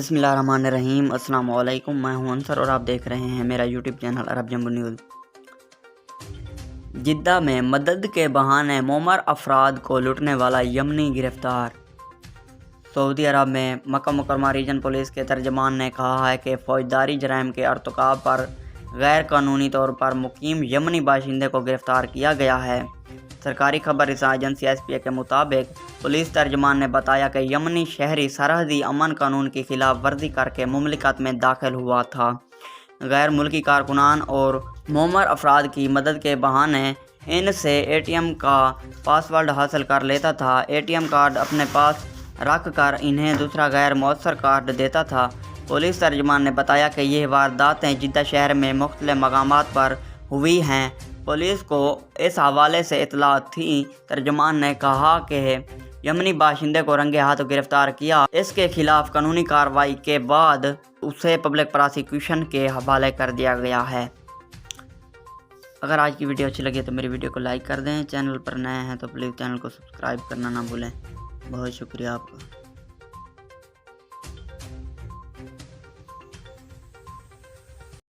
بسم اللہ الرحمن الرحیم۔ السلام علیکم، میں ہوں انصر اور آپ دیکھ رہے ہیں میرا یوٹیوب چینل عرب جمبو نیوز۔ جدہ میں مدد کے بہانے معمر افراد کو لوٹنے والا یمنی گرفتار۔ سعودی عرب میں مکہ مکرمہ ریجن پولیس کے ترجمان نے کہا ہے کہ فوجداری جرائم کے ارتکاب پر غیر قانونی طور پر مقیم یمنی باشندے کو گرفتار کیا گیا ہے۔ سرکاری خبر رساں ایجنسی SPA کے مطابق پولیس ترجمان نے بتایا کہ یمنی شہری سرحدی امن قانون کی خلاف ورزی کر کے مملکت میں داخل ہوا تھا۔ غیر ملکی کارکنان اور معمر افراد کی مدد کے بہانے ان سے ATM کا پاس ورڈ حاصل کر لیتا تھا۔ ATM کارڈ اپنے پاس رکھ کر انہیں دوسرا غیر مؤثر کارڈ دیتا تھا۔ پولیس ترجمان نے بتایا کہ یہ وارداتیں جدہ شہر میں مختلف مقامات پر ہوئی ہیں۔ پولیس کو اس حوالے سے اطلاع تھی۔ ترجمان نے کہا کہ یمنی باشندے کو رنگے ہاتھ گرفتار کیا۔ اس کے خلاف قانونی کارروائی کے بعد اسے پبلک پراسیکیوشن کے حوالے کر دیا گیا ہے۔ اگر آج کی ویڈیو اچھی لگی تو میری ویڈیو کو لائک کر دیں۔ چینل پر نئے ہیں تو پلیز چینل کو سبسکرائب کرنا نہ بھولیں۔ بہت شکریہ آپ کا۔